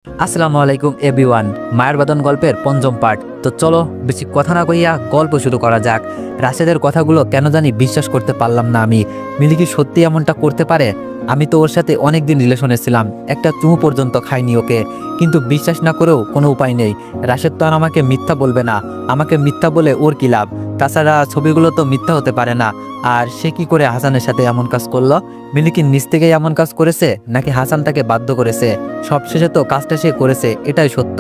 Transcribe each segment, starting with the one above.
আসসালামু আলাইকুম এভরিওয়ান। মায়ের বাদন গল্পের পঞ্চম পার্ট। তো চলো বেশি কথা না কইয়া গল্প শুরু করা যাক। রাশেদের কথাগুলো কেন জানি বিশ্বাস করতে পারলাম না আমি। মিলি কি সত্যি এমনটা করতে পারে? আমি তো ওর সাথে অনেক দিন রিলেশনে ছিলাম, একটা চুমু পর্যন্ত খাইনি ওকে, কিন্তু বিশ্বাস না করেও কোনো উপায় নেই। রাশেদ তো আর আমাকে মিথ্যা বলবে না, আমাকে মিথ্যা বলে ওর কি লাভ? তাছাড়া ছবিগুলো তো মিথ্যা হতে পারে না। আর সে কি করে হাসানের সাথে এমন কাজ করলো? মিলি কি নিজ থেকেই এমন কাজ করেছে নাকি হাসান তাকে বাধ্য করেছে? সবশেষে তো কাজটা সে করেছে, এটাই সত্য।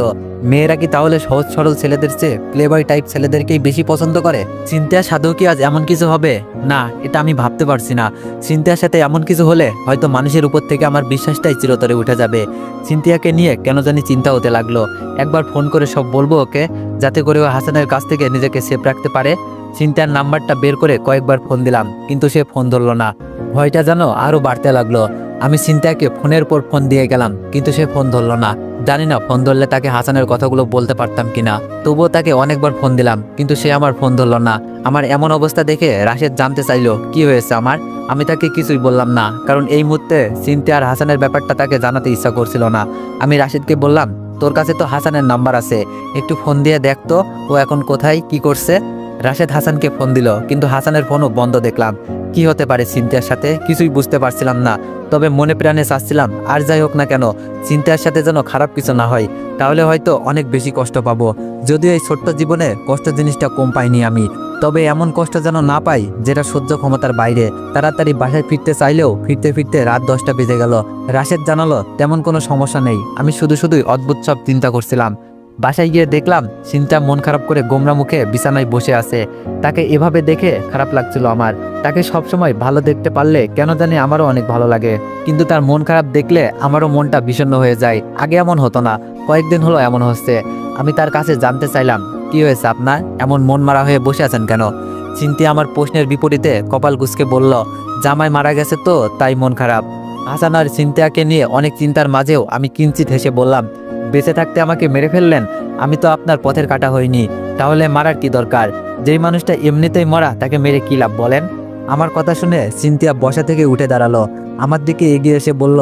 মেয়েরা কি তাহলে সহজ সরল ছেলেদের চেয়ে প্লেবয় টাইপ ছেলেদেরকেই বেশি পছন্দ করে? চিন্তার সাথেও কি আজ এমন কিছু হবে? না, এটা আমি ভাবতে পারছি না। চিন্তার সাথে এমন কিছু হলে হয়তো মানুষের উপর থেকে আমার বিশ্বাসটাই চিরতরে উঠে যাবে। চিন্তিয়াকে নিয়ে কেন জানি চিন্তা হতে লাগলো। একবার ফোন করে সব বলবো ওকে, যাতে করে ও হাসানের কাছ থেকে নিজেকে সেফ রাখতে পারে। চিন্তার নাম্বারটা বের করে কয়েকবার ফোন দিলাম, কিন্তু সে ফোন ধরলো না। ভয়টা যেন আরো বাড়তে লাগলো। আমি চিন্তাকে ফোনের পর ফোন দিয়ে গেলাম, কিন্তু সে ফোন ধরলো না। জানি না ফোন ধরলে তাকে হাসানের কথাগুলো বলতে পারতাম কিনা। তবুও তাকে অনেকবার ফোন দিলাম, কিন্তু সে আমার ফোন ধরলো না। আমার এমন অবস্থা দেখে রাশেদ জানতে চাইলো কি হয়েছে আমার। আমি তাকে কিছুই বললাম না, কারণ এই মুহূর্তে চিন্তা আর হাসানের ব্যাপারটা তাকে জানাতে ইচ্ছা করছিল না। আমি রাশেদকে বললাম, তোর কাছে তো হাসানের নাম্বার আছে, একটু ফোন দিয়ে দেখতো ও এখন কোথায় কি করছে। রাশেদ হাসানকে ফোন দিল, কিন্তু হাসানের ফোনও বন্ধ দেখলাম। কি হতে পারে চিন্তার সাথে কিছুই বুঝতে পারছিলাম না। তবে মনে প্রাণে চাচ্ছিলাম আর যাই হোক না কেন চিন্তার সাথে যেন খারাপ কিছু না হয়, তাহলে হয়তো অনেক বেশি কষ্ট পাবো। যদিও এই ছোট্ট জীবনে কষ্ট জিনিসটা কম পাইনি আমি, তবে এমন কষ্ট যেন না পাই যেটা সহ্য ক্ষমতার বাইরে। তাড়াতাড়ি বাসায় ফিরতে চাইলেও ফিরতে ফিরতে রাত 10টা বেজে গেল। রাশেদ জানালো তেমন কোনো সমস্যা নেই। আমি শুধুই অদ্ভুত সব চিন্তা করছিলাম। বাসায় গিয়ে দেখলাম চিন্তা মন খারাপ করে গোমরা মুখে বিছানায় বসে আছে। তাকে এভাবে দেখে খারাপ লাগছিল আমার। তাকে সবসময় ভালো দেখতে পারলে কেন জানি আমারও অনেক ভালো লাগে, কিন্তু তার মন খারাপ দেখলে আমারও মনটা বিষণ্ণ হয়ে যায়। আগে এমন হতো না, কয়েকদিন হলো এমন হচ্ছে। আমি তার কাছে জানতে চাইলাম, কি হয়েছে আপনার, এমন মন মারা হয়ে বসে আছেন কেন? চিন্তি আমার প্রশ্নের বিপরীতে কপাল কুঁচকে বলল, জামাই মারা গেছে তো তাই মন খারাপ। হাসান আর চিন্তাকে নিয়ে অনেক চিন্তার মাঝেও আমি কিঞ্চিত হেসে বললাম, বেঁচে থাকতে আমাকে মেরে ফেললেন? আমি তো আপনার পথের কাটা হইনি, তাহলে মারার কি দরকার? যেই মানুষটা এমনিতেই মরা তাকে মেরে কি লাভ বলেন? আমার কথা শুনে সিনথিয়া বসা থেকে উঠে দাঁড়ালো, আমার দিকে এগিয়ে এসে বলল,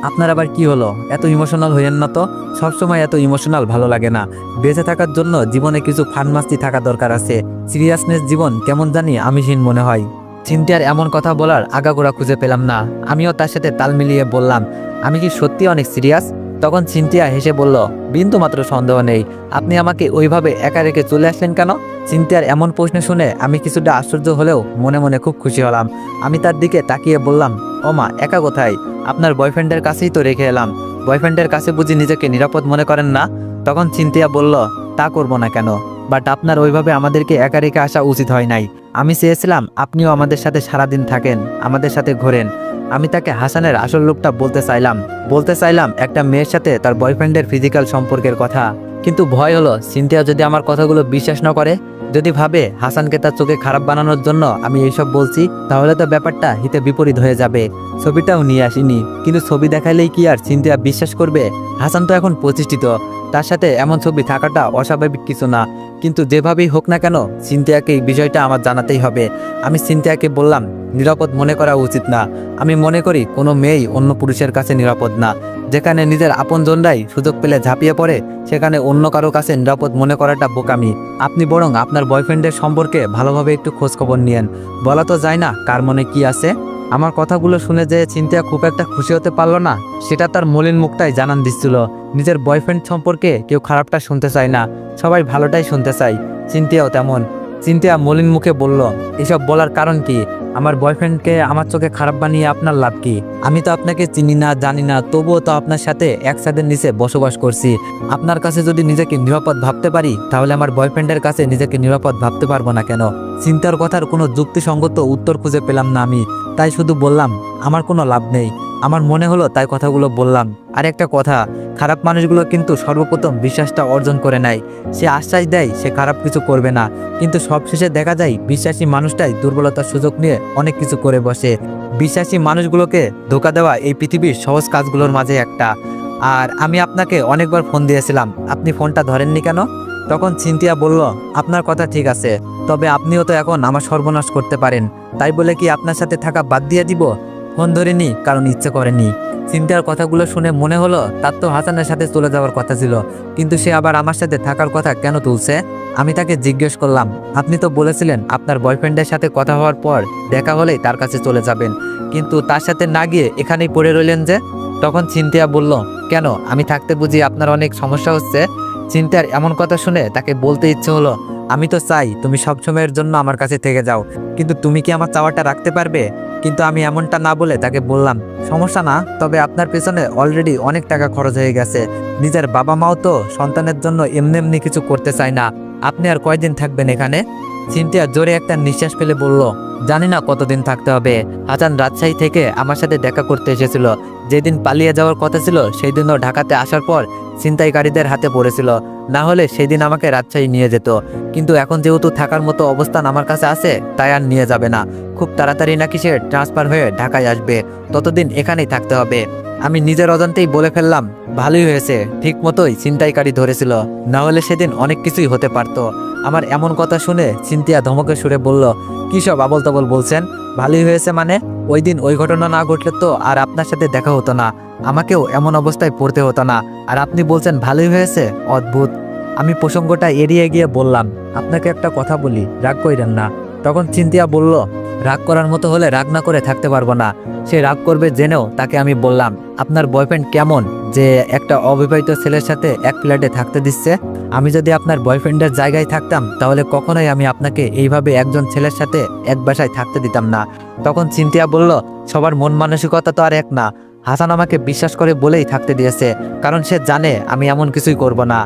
আপনার আবার কি হলো? এত ইমোশনাল হইয়েন না তো। সবসময় এত ইমোশনাল ভালো লাগে না। বেঁচে থাকার জন্য জীবনে কিছু ফান মাস্তি থাকা দরকার আছে। সিরিয়াসনেস জীবন কেমন জানি আমিহীন মনে হয়। চিন্তার এমন কথা বলার আগাগোড়া খুঁজে পেলাম না। আমিও তার সাথে তাল মিলিয়ে বললাম, আমি কি সত্যি অনেক সিরিয়াস? তখন চিন্তিয়া হেসে বলল, বিন্দু মাত্র সন্দেহ নেই। আপনি আমাকে ওইভাবে একা রেখে চলে আসলেন কেন? চিন্তিয়ার এমন প্রশ্ন শুনে আমি কিছুটা আশ্চর্য হলেও মনে মনে খুব খুশি হলাম। আমি তার দিকে তাকিয়ে বললাম, ও মা, একা কোথায়? আপনার বয়ফ্রেন্ডের কাছেই তো রেখে এলাম। বয়ফ্রেন্ডের কাছে বুঝি নিজেকে নিরাপদ মনে করেন না? তখন চিন্তিয়া বলল, তা করব না কেন, বাট আপনার ওইভাবে আমাদেরকে একা রেখে আসা উচিত হয় নাই। আমি চেয়েছিলাম আপনিও আমাদের সাথে সারাদিন থাকেন, আমাদের সাথে ঘোরেন। আমি তাকে হাসানের আসল রূপটা বলতে চাইলাম একটা মেয়ের সাথে তার বয়ফ্রেন্ডের ফিজিক্যাল সম্পর্কের কথা। কিন্তু ভয় হলো সিনথিয়া যদি আমার কথাগুলো বিশ্বাস না করে, যদি ভাবে হাসানকে তার চোখে খারাপ বানানোর জন্য আমি এইসব বলছি, তাহলে তো ব্যাপারটা হিতে বিপরীত হয়ে যাবে। ছবিটাও নিয়ে আসিনি, কিন্তু ছবি দেখাইলেই কি আর সিনথিয়া বিশ্বাস করবে? হাসান তো এখন প্রতিষ্ঠিত, তার সাথে এমন ছবি থাকাটা অস্বাভাবিক কিছু না। কিন্তু যেভাবেই হোক না কেন সিনথিয়াকে এই বিষয়টা আমার জানাতেই হবে। আমি সিনথিয়াকে বললাম, নিরাপদ মনে করা উচিত না। আমি মনে করি কোনো মেয়েই অন্য পুরুষের কাছে নিরাপদ না। যেখানে নিজের আপনজনরাই সুযোগ পেলে ঝাঁপিয়ে পড়ে, সেখানে অন্য কারো কাছে নিরাপদ মনে করাটা বোকামি। আপনি বরং আপনার বয়ফ্রেন্ডের সম্পর্কে ভালোভাবে একটু খোঁজখবর নিয়েন। বলা তো যায় না কার মনে কি আছে। আমার কথাগুলো শুনে যে চিন্তা খুব একটা খুশি হতে পারলো না, সেটা তার মলিন মুখটাই জানান দিচ্ছিল। নিজের বয়ফ্রেন্ড সম্পর্কে কেউ খারাপটা শুনতে চায় না, সবাই ভালোটাই শুনতে চায়। চিন্তাও তেমন। চিন্তা মলিন মুখে বলল, এসব বলার কারণ কি? আমার বয়ফ্রেন্ডকে আমার চোখে খারাপ বানিয়ে আপনার লাভ কি? আমি তো আপনাকে চিনি না, জানি না, তবুও তো আপনার সাথে এক ছাদের নিচে বসবাস করছি। আপনার কাছে যদি নিজেকে নিরাপদ ভাবতে পারি, তাহলে আমার বয়ফ্রেন্ডের কাছে নিজেকে নিরাপদ ভাবতে পারবো না কেন? চিন্তার কথার কোনো যুক্তিসঙ্গত উত্তর খুঁজে পেলাম না আমি, তাই শুধু বললাম, আমার কোনো লাভ নেই। আমার মনে হলো তাই কথাগুলো বললাম। আর একটা কথা, খারাপ মানুষগুলো কিন্তু সর্বপ্রথম বিশ্বাসটা অর্জন করে নেয়। সে আশ্বাস দেয় সে খারাপ কিছু করবে না, কিন্তু সবশেষে দেখা যায় বিশ্বাসী মানুষটাই দুর্বলতার সুযোগ নিয়ে অনেক কিছু করে বসে। বিশ্বাসী মানুষগুলোকে ধোঁকা দেওয়া এই পৃথিবীর সহজ কাজগুলোর মাঝে একটা। আর আমি আপনাকে অনেকবার ফোন দিয়েছিলাম, আপনি ফোনটা ধরেননি কেন? তখন চিন্তিয়া বলল, আপনার কথা ঠিক আছে, তবে আপনিও তো এখন আমার সর্বনাশ করতে পারেন। তাই বলে কি আপনার সাথে থাকা বাদ দিয়ে দিব? ফোন ধরিনি কারণ ইচ্ছে করেনি। চিন্তার কথাগুলো শুনে মনে হলো তার তো হাসানের সাথে চলে যাওয়ার কথা ছিল, কিন্তু সে আবার আমার সাথে থাকার কথা কেন তুলছে। আমি তাকে জিজ্ঞেস করলাম, আপনি তো বলেছিলেন আপনার বয়ফ্রেন্ডের সাথে কথা হওয়ার পর দেখা হলেই তার কাছে চলে যাবেন, কিন্তু তার সাথে না গিয়ে এখানেই পড়ে রইলেন যে? তখন চিন্তিয়া বলল, কেন আমি থাকতে বুঝি আপনার অনেক সমস্যা হচ্ছে? চিন্তার এমন কথা শুনে তাকে বলতে ইচ্ছে হলো, আমি তো চাই তুমি সবসময়ের জন্য আমার কাছে থেকে যাও, কিন্তু তুমি কি আমার চাওয়াটা রাখতে পারবে? কিন্তু আমি এমনটা না বলে তাকে বললাম, সমস্যা না, তবে আপনার পেছনে অলরেডি অনেক টাকা খরচ হয়ে গেছে। নিজের বাবা মাও তো সন্তানের জন্য এমনি এমনি কিছু করতে চায় না। আপনি আর কয়দিন থাকবেন এখানে? চিন্তিয়া জোরে একটা নিঃশ্বাস ফেলে বলল, জানি না কতদিন থাকতে হবে। হাসান রাজশাহী থেকে আমার সাথে দেখা করতে এসেছিল। যেদিন পালিয়ে যাওয়ার কথা ছিল সেই দিনও ঢাকাতে আসার পর ছিনতাইকারীদের হাতে পড়েছিল, না হলে সেই দিন আমাকে রাজশাহী নিয়ে যেত। কিন্তু এখন যেহেতু থাকার মতো অবস্থান আমার কাছে আছে, তাই আর নিয়ে যাবে না। খুব তাড়াতাড়ি নাকি সে ট্রান্সফার হয়ে ঢাকায় আসবে, ততদিন এখানেই থাকতে হবে। আমি নিজের অজান্তেই বলে ফেললাম, ভালোই হয়েছে, ঠিক মতোই ছিনতাইকারী ধরেছিল, না হলে সেদিন অনেক কিছুই হতে পারতো। আমার এমন কথা শুনে চিন্তিয়া ধমকে সুরে বলল, কী সব আবল তাবল বলছেন? ভালোই হয়েছে মানে? ওই দিন ওই ঘটনা না ঘটলে তো আর আপনার সাথে দেখা হতো না, আমাকেও এমন অবস্থায় পড়তে হতো না, আর আপনি বলছেন ভালোই হয়েছে? অদ্ভুত। আমি প্রসঙ্গটা এড়িয়ে গিয়ে বললাম, আপনাকে একটা কথা বলি, রাগ কইরেন না। তখন চিন্তিয়া বলল, রাগ করার মতো হলে রাগ না করে থাকতে পারবো না। সে রাগ করবে জেনেও তাকে আমি বললাম, আপনার বয়ফ্রেন্ড কেমন যে একটা অবিবাহিত ছেলের সাথে এক ফ্ল্যাটে থাকতে দিচ্ছে? আমি যদি আপনার বয়ফ্রেন্ডের জায়গায় থাকতাম তাহলে কখনোই আমি আপনাকে এইভাবে একজন ছেলের সাথে এক বাসায় থাকতে দিতাম না। তখন চিন্তিয়া বলল, সবার মন মানসিকতা তো আর এক না। হাসান আমাকে বিশ্বাস করে বলেই থাকতে দিয়েছে, কারণ সে জানে আমি এমন কিছুই করব না,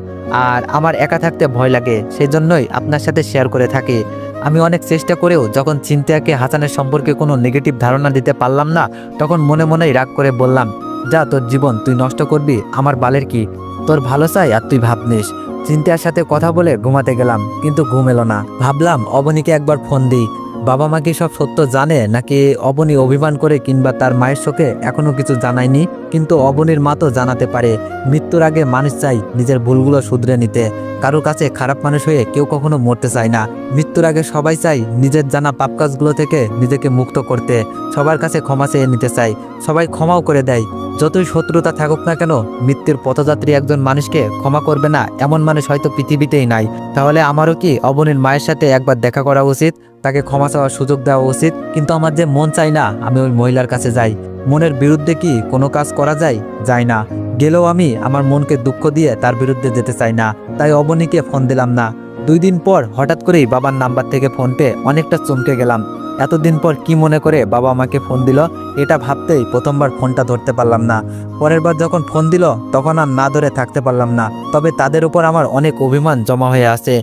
আর আমার একা থাকতে ভয় লাগে, সেই জন্যই আপনার সাথে শেয়ার করে থাকি। আমি অনেক চেষ্টা করেও যখন চিন্তাকে হাসানের সম্পর্কে কোনো নেগেটিভ ধারণা দিতে পারলাম না, তখন মনে মনেই রাগ করে বললাম, যা, তোর জীবন তুই নষ্ট করবি, আমার বালের কি? তোর ভালো চাই আর তুই ভাবনিস। চিন্তার সাথে কথা বলে ঘুমাতে গেলাম, কিন্তু ঘুম এলো না। ভাবলাম অবনীকে একবার ফোন দিই। বাবা মা কি সব সত্য জানে, নাকি অবনী অভিমান করে কিংবা তার মায়ের চোখে এখনো কিছু জানায়নি? কিন্তু অবনীর মা তো জানাতে পারে। মৃত্যুর আগে মানুষ চাই নিজের ভুলগুলো শুধরে নিতে। কারোর কাছে খারাপ মানুষ হয়ে কেউ কখনো মরতে চায় না। মৃত্যুর আগে সবাই চাই নিজের জানা পাপ কাজগুলো থেকে নিজেকে মুক্ত করতে। সবার কাছে ক্ষমা চেয়ে নিতে চাই, সবাই ক্ষমাও করে দেয়। যতই শত্রুতা থাকুক না কেন, মৃত্যুর পথযাত্রী একজন মানুষকে ক্ষমা করবে না এমন মানুষ হয়তো পৃথিবীতেই নাই। তাহলে আমারও কি অবনীর মায়ের সাথে একবার দেখা করা উচিত, তাকে ক্ষমা চাওয়ার সুযোগ দেওয়া উচিত? কিন্তু আমার যে মন চাই না আমি ওই মহিলার কাছে যাই। মনের বিরুদ্ধে কি কোনো কাজ করা যায়? যায় না। গেলেও আমি আমার মনকে দুঃখ দিয়ে তার বিরুদ্ধে যেতে চাই না। তাই অবনীকে ফোন দিলাম না। 2 দিন পর হঠাৎ করেই বাবার নাম্বার থেকে ফোন পেয়ে অনেকটা চমকে গেলাম। এতদিন পর কি মনে করে বাবা আমাকে ফোন দিল, এটা ভাবতেই প্রথমবার ফোনটা ধরতে পারলাম না। পরের বার যখন ফোন দিল তখন আর না ধরে থাকতে পারলাম না। তবে তাদের উপর আমার অনেক অভিমান জমা হয়ে আছে।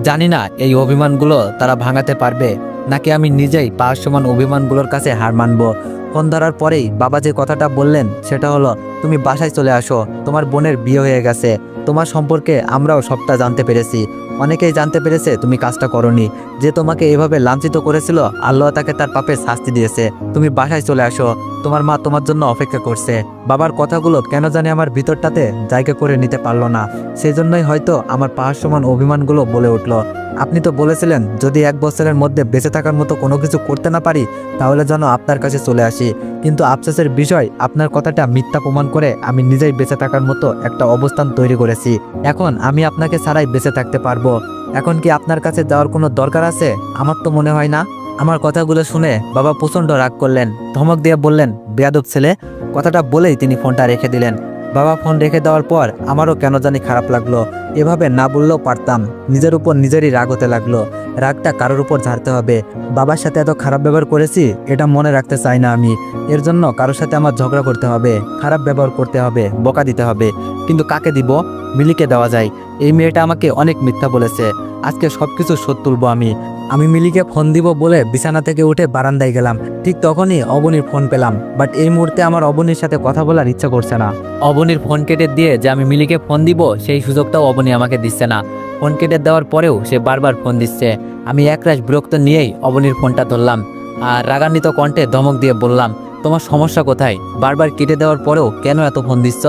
জানি না এই অভিমানগুলো তারা ভাঙাতে পারবে, নাকি আমি নিজেই পাহাড় সমান অভিমানগুলোর কাছে হার মানব। ফোন ধরার পরেই বাবা যে কথাটা বললেন সেটা হলো, তুমি বাসায় চলে আসো, তোমার বোনের বিয়ে হয়ে গেছে। তোমার সম্পর্কে আমরাও সবটা জানতে পেরেছি। অনেকেই জানতে পেরেছে তুমি কাজটা করনি। যে তোমাকে এভাবে লাঞ্ছিত করেছিল, আল্লাহ তাকে তার পাপের শাস্তি দিয়েছে। তুমি বাসায় চলে আসো, তোমার মা তোমার জন্য অপেক্ষা করছে। বাবার কথাগুলো কেন জানি আমার ভিতরটাতে জায়গা করে নিতে পারলো না। সেই জন্যই হয়তো আমার পাহাড় সমান অভিমানগুলো বলে উঠল। আপনি তো বলেছিলেন যদি 1 বছরের মধ্যে বেঁচে থাকার মতো কোনো কিছু করতে না পারি তাহলে যেন আপনার কাছে চলে আসি। কিন্তু আফসোসের বিষয়, আপনার কথাটা মিথ্যা প্রমাণ করে আমি নিজেই বেঁচে থাকার মতো একটা অবস্থান তৈরি করেছি। এখন আমি আপনাকে ছাড়াই বেঁচে থাকতে পারবো। এখন কি আপনার কাছে যাওয়ার কোনো দরকার আছে? আমার তো মনে হয় না। আমার কথাগুলো শুনে বাবা প্রচণ্ড রাগ করলেন, ধমক দিয়ে বললেন, বেয়াদব ছেলে। কথাটা বলেই তিনি ফোনটা রেখে দিলেন। বাবা ফোন রেখে দেওয়ার পর আমারও কেন জানি খারাপ লাগলো। এভাবে না বললেও পারতাম। নিজের উপর নিজেরই রাগ হতে লাগলো। রাগটা কারোর উপর ঝাড়তে হবে। বাবার সাথে এত খারাপ ব্যবহার করেছি, এটা মনে রাখতে চাই না আমি। এর জন্য কারোর সাথে আমার ঝগড়া করতে হবে, খারাপ ব্যবহার করতে হবে, বকা দিতে হবে। কিন্তু কাকে দিব? মিলিকে দেওয়া যায়। এই মেয়েটা আমাকে অনেক মিথ্যা বলেছে। আজকে সবকিছু শোধ তুলবো আমি মিলিকে ফোন দিব বলে বিছানা থেকে উঠে বারান্দায় গেলাম। ঠিক তখনই অবনীর ফোন পেলাম। বাট এই মুহূর্তে আমার অবনীর সাথে কথা বলার ইচ্ছা করছে না। অবনীর ফোন কেটে দিয়ে যে আমি মিলিকে ফোন দিব সেই সুযোগটাও অবনী আমাকে দিচ্ছে না। ফোন কেটে দেওয়ার পরেও সে বারবার ফোন দিচ্ছে। আমি একরাশ বিরক্ত নিয়েই অবনীর ফোনটা ধরলাম আর রাগান্বিত কণ্ঠে ধমক দিয়ে বললাম, তোমার সমস্যা কোথায়? বারবার কেটে দেওয়ার পরেও কেন এত ফোন দিচ্ছ?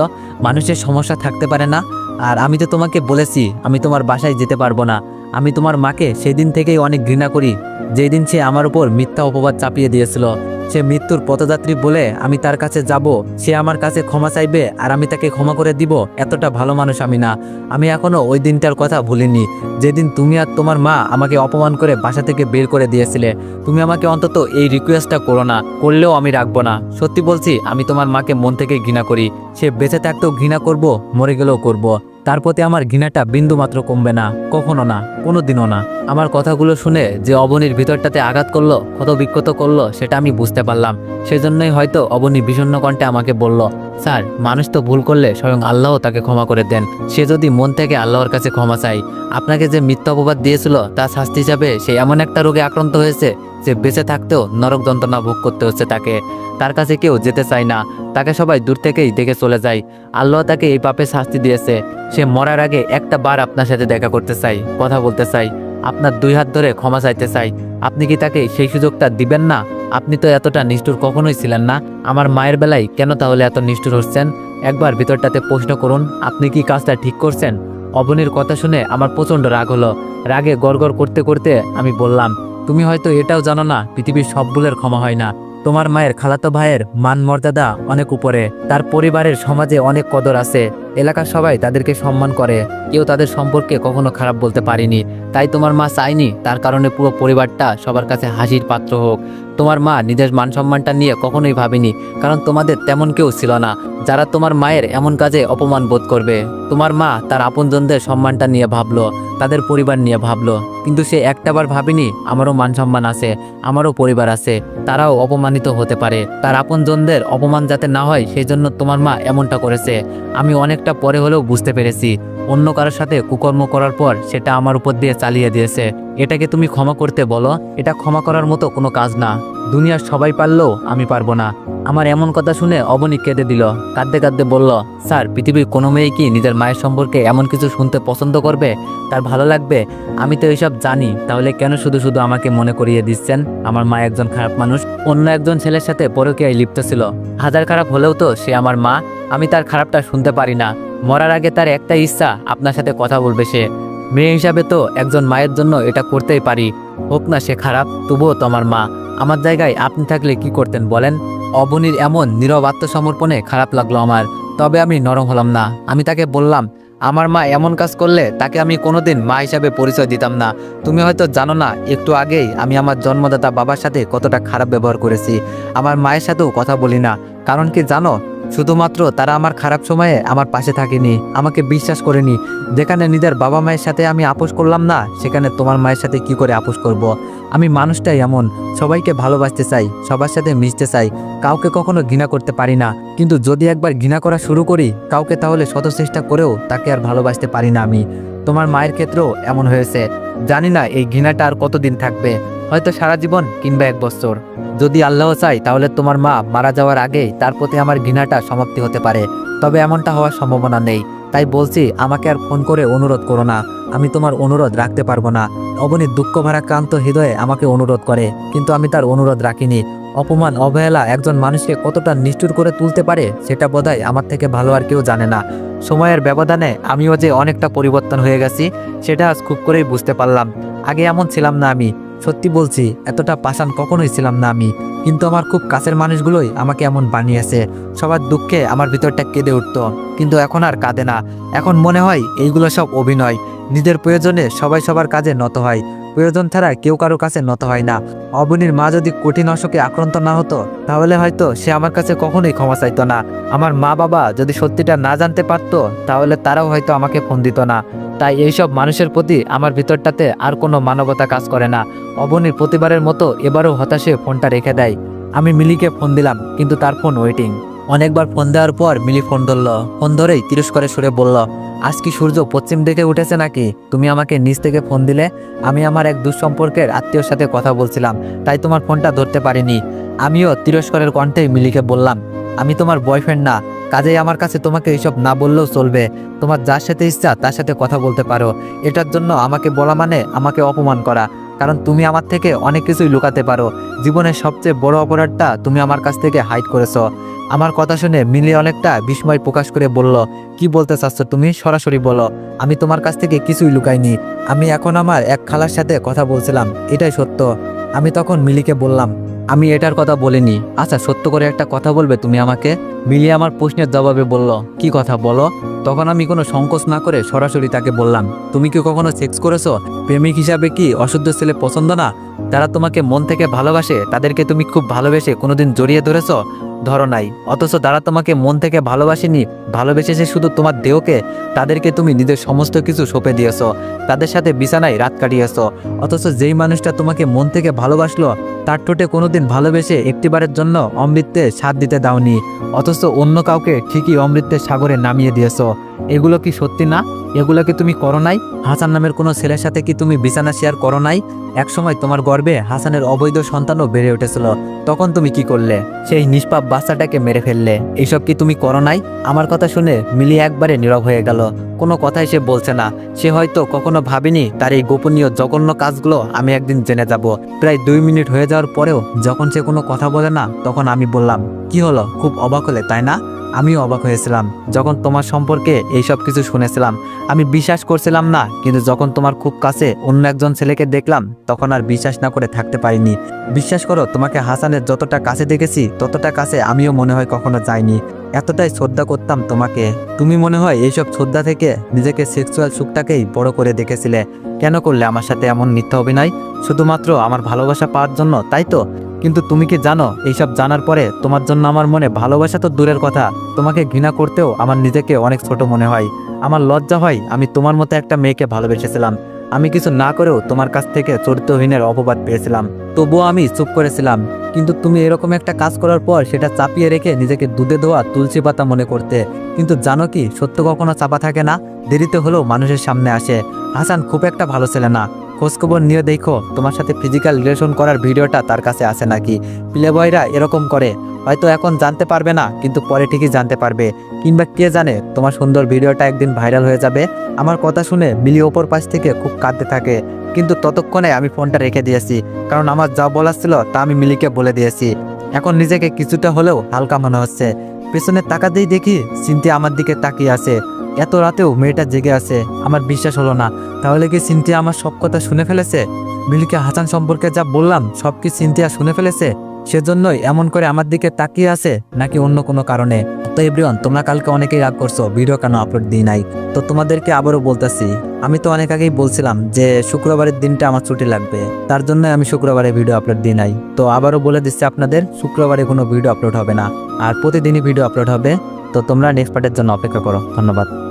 মানুষের সমস্যা থাকতে পারে না? আর আমি তো তোমাকে বলেছি আমি তোমার বাসায় যেতে পারবো না। আমি তোমার মাকে সেই দিন থেকেই অনেক ঘৃণা করি, যেই দিন সে আমার উপর মিথ্যা অপবাদ চাপিয়ে দিয়েছিল। সে মৃত্যুর পথযাত্রী বলে আমি তার কাছে যাব, সে আমার কাছে ক্ষমা চাইবে আর আমি তাকে ক্ষমা করে দিব, এতটা ভালো মানুষ আমি না। আমি এখনো ওই দিনটার কথা ভুলিনি, যেদিন তুমি আর তোমার মা আমাকে অপমান করে বাসা থেকে বের করে দিয়েছিলে। তুমি আমাকে অন্তত এই রিকোয়েস্টটা করো না, করলেও আমি রাখবো না। সত্যি বলছি, আমি তোমার মাকে মন থেকে ঘৃণা করি। সে বেঁচে থাকতেও ঘৃণা করব, মরে গেলেও করব। তার প্রতি আমার ঘৃণাটা বিন্দু মাত্র কমবে না, কখনো না, কোনোদিনও না। আমার কথাগুলো শুনে যে অবনীর ভিতরটাতে আঘাত করলো, ক্ষত বিক্ষত করলো, সেটা আমি বুঝতে পারলাম। সেজন্যই হয়তো অবনী বিষণ্ণ কণ্ঠে আমাকে বলল, স্যার, মানুষ তো ভুল করলে স্বয়ং আল্লাহও তাকে ক্ষমা করে দেন। সে যদি মন থেকে আল্লাহর কাছে ক্ষমা চায়, আপনাকে যে মিথ্যা অপবাদ দিয়েছিল তার শাস্তি হিসাবে সে এমন একটা রোগে আক্রান্ত হয়েছে যে বেঁচে থাকতেও নরক যন্ত্রণা ভোগ করতে হচ্ছে তাকে। তার কাছে কেউ যেতে চায় না, তাকে সবাই দূর থেকেই দেখে চলে যায়। আল্লাহ তাকে এই পাপে শাস্তি দিয়েছে। সে মরার আগে একটা বার আপনার সাথে দেখা করতে চাই, কথা বলতে চাই, আপনার 2 হাত ধরে ক্ষমা চাইতে চাই। আপনি কি তাকে সেই সুযোগটা দিবেন না? আপনি তো এতটা নিষ্ঠুর কখনোই ছিলেন না। আমার মায়ের বেলায় কেন তাহলে এত নিষ্ঠুর হচ্ছেন? একবার ভিতরটাতে প্রশ্ন করুন, আপনি কি কাজটা ঠিক করছেন? অবনীর কথা শুনে আমার প্রচণ্ড রাগ হলো। রাগে গড়গড় করতে করতে আমি বললাম, তুমি হয়তো এটাও জানো না, পৃথিবীর সব ভুলের ক্ষমা হয় না। তোমার মায়ের খালাতো ভাইয়ের মান মর্যাদা অনেক উপরে, তার পরিবারের সমাজে অনেক কদর আছে, এলাকার সবাই তাদেরকে সম্মান করে, কেউ তাদের সম্পর্কে কখনো খারাপ বলতে পারেনি। তাই তোমার মা চায়নি তার কারণে পুরো পরিবারটা সবার কাছে হাসির পাত্র হোক। তোমার মা নিজের মান সম্মানটা নিয়ে কখনোই ভাবেনি, কারণ তোমাদের তেমন কেউ ছিল না যারা তোমার মায়ের এমন কাজে অপমান বোধ করবে। তোমার মা তার আপনজনদের সম্মানটা নিয়ে ভাবলো, তাদের পরিবার নিয়ে ভাবলো, কিন্তু সে একটাবার ভাবেনি আমারও মান সম্মান আছে, আমারও পরিবার আছে, তারাও অপমানিত হতে পারে। তার আপনজনদের অপমান যাতে না হয় সেই জন্য তোমার মা এমনটা করেছে। আমি অনেকটা পরে হলেও বুঝতে পেরেছি, অন্য কারোর সাথে কুকর্ম করার পর সেটা আমার উপর দিয়ে চালিয়ে দিয়েছে। এটাকে তুমি ক্ষমা করতে বলো? এটা ক্ষমা করার মতো কোনো কাজ না। দুনিয়ার সবাই পারলেও আমি পারবো না। আমার এমন কথা শুনে অবনী কেঁদে দিল, কাঁদতে কাঁদতে বলল, স্যার, পৃথিবীর কোনো মেয়ে কি নিজের মায়ের সম্পর্কে এমন কিছু শুনতে পছন্দ করবে? তার ভালো লাগবে? আমি তো এইসব জানি, তাহলে কেন শুধু শুধু আমাকে মনে করিয়ে দিচ্ছেন আমার মা একজন খারাপ মানুষ, অন্য একজন ছেলের সাথে পরকীয়ায় লিপ্ত ছিল? হাজার খারাপ হলেও তো সে আমার মা, আমি তার খারাপটা শুনতে পারি না। মরার আগে তার একটা ইচ্ছা, আপনার সাথে কথা বলবে সে। মেয়ে হিসাবে তো একজন মায়ের জন্য এটা করতেই পারি, হোক না সে খারাপ, তবুও তো আমার মা। আমার জায়গায় আপনি থাকলে কি করতেন বলেন? অবনীর এমন নীরব আত্মসমর্পণে খারাপ লাগলো আমার, তবে আমি নরম হলাম না। আমি তাকে বললাম, আমার মা এমন কাজ করলে তাকে আমি কোনোদিন মা হিসাবে পরিচয় দিতাম না। তুমি হয়তো জানো না, একটু আগেই আমি আমার জন্মদাতা বাবার সাথে কতটা খারাপ ব্যবহার করেছি। আমার মায়ের সাথেও কথা বলি না, কারণ কি জানো? শুধুমাত্র তারা আমার খারাপ সময়ে আমার পাশে থাকেনি, আমাকে বিশ্বাস করেনি। যেখানে নিজের বাবা মায়ের সাথে আমি আপোষ করলাম না, সেখানে তোমার মায়ের সাথে কি করে আপোষ করব? আমি মানুষটাই এমন, সবাইকে ভালোবাসতে চাই, সবার সাথে মিশতে চাই, কাউকে কখনো ঘৃণা করতে পারি না। কিন্তু যদি একবার ঘৃণা করা শুরু করি কাউকে, তাহলে শত চেষ্টা করেও তাকে আর ভালোবাসতে পারি না আমি। তোমার মায়ের ক্ষেত্রেও এমন হয়েছে। জানি না এই ঘৃণাটা আর কতদিন থাকবে, হয়তো সারা জীবন কিংবা 1 বছর। যদি আল্লাহ চাই তাহলে তোমার মা মারা যাওয়ার আগেই তার প্রতি আমার ঘৃণাটা সমাপ্তি হতে পারে, তবে এমনটা হওয়ার সম্ভাবনা নেই। তাই বলছি, আমাকে আর ফোন করে অনুরোধ করো না, আমি তোমার অনুরোধ রাখতে পারবো না। অবনীর দুঃখ ভারাক্রান্ত হৃদয়ে আমাকে অনুরোধ করে, কিন্তু আমি তার অনুরোধ রাখিনি। অপমান, অবহেলা একজন মানুষকে কতটা নিষ্ঠুর করে তুলতে পারে সেটা বোধহয় আমার থেকে ভালো আর কেউ জানে না। সময়ের ব্যবধানে আমিও যে অনেকটা পরিবর্তন হয়ে গেছি সেটা আজ খুব করেই বুঝতে পারলাম। আগে এমন ছিলাম না আমি, সত্যি বলছি, এতটা পাষাণ কখনোই ছিলাম না আমি। কিন্তু আমার খুব কাছের মানুষগুলোই আমাকে এমন বানিয়েছে। সবার দুঃখে আমার ভিতরটা কেঁদে উঠত, কিন্তু এখন আর কাঁদে না। এখন মনে হয় এইগুলো সব অভিনয়। নিজের প্রয়োজনে সবাই সবার কাজে নত হয়, প্রয়োজন ছাড়া কেউ কারো কাছে নত হয় না। অবনীর মা যদি কঠিন অসুখে আক্রান্ত না হতো তাহলে হয়তো সে আমার কাছে কখনোই ক্ষমা চাইতো না। আমার মা বাবা যদি সত্যিটা না জানতে পারতো তাহলে তারাও হয়তো আমাকে ফোন দিত না। তাই এইসব মানুষের প্রতি আমার ভিতরটাতে আর কোনো মানবতা কাজ করে না। অবনীর প্রতিবারের মতো এবারও হতাশে ফোনটা রেখে দেয়। আমি মিলিকে ফোন দিলাম, কিন্তু তার ফোন ওয়েটিং। অনেকবার ফোন দেওয়ার পর মিলি ফোন ধরল। ফোন ধরেই তিরস্কারে সুরে বলল, আজ কি সূর্য পশ্চিম দিকে উঠেছে নাকি? তুমি আমাকে নিচ থেকে ফোন দিলে। আমি আমার এক দুঃসম্পর্কের আত্মীয়র সাথে কথা বলছিলাম, তাই তোমার ফোনটা ধরতে পারিনি। আমিও তিরস্কারের কণ্ঠে মিলিকে বললাম, আমি তোমার বয়ফ্রেন্ড না, কাজেই আমার কাছে তোমাকে এইসব না বললেও চলবে। তোমার যার সাথে ইচ্ছা তার সাথে কথা বলতে পারো। এটার জন্য আমাকে বলা মানে আমাকে অপমান করা, কারণ তুমি আমার থেকে অনেক কিছুই লুকাতে পারো। জীবনের সবচেয়ে বড় অপরাধটা তুমি আমার কাছ থেকে হাইড করেছো। আমার কথা শুনে মিলি অনেকটা বিস্ময় প্রকাশ করে বলল, কি বলতে চাচ্ছ তুমি? সরাসরি বলো। আমি তোমার কাছ থেকে কিছুই লুকাইনি। আমি এখন আমার এক খালার সাথে কথা বলছিলাম, এটাই সত্য। আমি তখন মিলিকে বললাম, আমি এটার কথা বলিনি। আচ্ছা সত্য করে একটা কথা বলবে তুমি আমাকে? মিলি আমার প্রশ্নের জবাবে বলল, কি কথা বলো। তখন আমি কোনো সংকোচ না করে সরাসরি তাকে বললাম, তুমি কি কখনো সেক্স করেছো? প্রেমিক হিসাবে কি অশুদ্ধ ছেলে পছন্দ না? যারা তোমাকে মন থেকে ভালোবাসে তাদেরকে তুমি খুব ভালোবেসে কোনোদিন জড়িয়ে ধরেছো? ধরো নাই। অথচ যারা তোমাকে মন থেকে ভালোবাসেনি, ভালোবেসেছে শুধু তোমার দেহকে, তাদেরকে তুমি নিজের সমস্ত কিছু সঁপে দিয়েছো, তাদের সাথে বিছানায় রাত কাটিয়েছো। অথচ যেই মানুষটা তোমাকে মন থেকে ভালোবাসলো, তার ঠোঁটে কোনোদিন ভালোবেসে একটিবারের জন্য অমৃতে স্বাদ দিতে দাওনি, অথচ অন্য কাউকে ঠিকই অমৃতের সাগরে নামিয়ে দিয়েছো। এগুলো কি সত্যি না? এগুলো কি তুমি করো নাই? হাসান নামের কোনো ছেলের সাথে কি তুমি বিছানা শেয়ার করো নাই? একসময় তোমার গর্ভে হাসানের অবৈধ সন্তানও বেড়ে উঠেছিল, তখন তুমি কি করলে? সেই নিষ্পাপ বাচ্চাটাকে মেরে ফেললে। এইসব কি তুমি করো নাই? আমার কথা শুনে মিলি একবারে নীরব হয়ে গেল। কোনো কথাই সে বলছে না। সে হয়তো কখনো ভাবেনি তার এই গোপনীয় জঘন্য কাজগুলো আমি একদিন জেনে যাব। প্রায় 2 মিনিট হয়ে যাওয়ার পরেও যখন সে কোনো কথা বলে না, তখন আমি বললাম, কি হলো, খুব অবাক হলে তাই না? আমিও অবাক হয়েছিলাম যখন তোমার সম্পর্কে এইসব কিছু শুনেছিলাম। আমি বিশ্বাস করছিলাম না, কিন্তু যখন তোমার খুব কাছে অন্য একজন ছেলেকে দেখলাম, তখন আর বিশ্বাস না করে থাকতে পারিনি। বিশ্বাস করো, তোমাকে হাসানের যতটা কাছে দেখেছি, ততটা কাছে আমিও মনে হয় কখনো যাইনি। এতটাই শ্রদ্ধা করতাম তোমাকে। তুমি মনে হয় এইসব শ্রদ্ধা থেকে নিজেকে সেক্সুয়াল সুখটাকেই বড় করে দেখেছিলে। কেন করলে আমার সাথে এমন মিথ্যা অভিনয়? শুধুমাত্র আমার ভালোবাসা পাওয়ার জন্য, তাই তো? কিন্তু তুমি কি জানো, এইসব জানার পরে তোমার জন্য আমার মনে ভালোবাসা তো দূরের কথা, তোমাকে ঘৃণা করতেও আমার নিজেকে অনেক ছোট মনে হয়। আমার লজ্জা হয় আমি তোমার মতো একটা মেয়েকে ভালোবেসেছিলাম। আমি কিছু না করেও তোমার কাছ থেকে চরিত্রহীনের অপবাদ পেয়েছিলাম, তবুও আমি চুপ করেছিলাম। কিন্তু তুমি এরকম একটা কাজ করার পর সেটা চাপিয়ে রেখে নিজেকে দুধে ধোয়া তুলসী পাতা মনে করতে। কিন্তু জানো কি, সত্য কখনো চাপা থাকে না, দেরিতে হলেও মানুষের সামনে আসে। হাসান খুব একটা ভালো ছেলে না। খোঁজখবর নিয়ে দেখো তোমার সাথে ফিজিক্যাল রিলেশন করার ভিডিওটা তার কাছে আছে নাকি। প্লেবয়রা এরকম করে, হয়তো এখন জানতে পারবে না, কিন্তু পরে ঠিকই জানতে পারবে। কিংবা কে জানে, তোমার সুন্দর ভিডিওটা একদিন ভাইরাল হয়ে যাবে। আমার কথা শুনে মিলি ওপর পাশ থেকে খুব কাঁদতে থাকে, কিন্তু ততক্ষণে আমি ফোনটা রেখে দিয়েছি, কারণ আমার যা বলার ছিল তা আমি মিলিকে বলে দিয়েছি। এখন নিজেকে কিছুটা হলেও হালকা মনে হচ্ছে। পেছনে তাকাতেই দেখি সিনথিয়া আমার দিকে তাকিয়ে আছে। এত রাতেও মেয়েটা জেগে আছে। আমার বিশ্বাস হলো না। তাহলে কি সিনথিয়া আমার সব কথা শুনে ফেলেছে? মিলিকে হাসান সম্পর্কে যা বললাম সব কি সিনথিয়া শুনে ফেলেছে? সেজন্যই এমন করে আমার দিকে তাকিয়ে আছে, নাকি অন্য কোনো কারণে? তো এভরিওয়ান, তোমরা কালকে অনেকেই রাগ করছো ভিডিও কেন আপলোড দিই নাই। তো তোমাদেরকে আবারও বলতেছি, আমি তো অনেক আগেই বলছিলাম যে শুক্রবারের দিনটা আমার ছুটি লাগবে, তার জন্য আমি শুক্রবারে ভিডিও আপলোড দিই নাই। তো আবারও বলে দিচ্ছি আপনাদের, শুক্রবারে কোনো ভিডিও আপলোড হবে না, আর প্রতিদিনই ভিডিও আপলোড হবে। তো তোমরা নেক্সট পার্টের জন্য অপেক্ষা করো। ধন্যবাদ।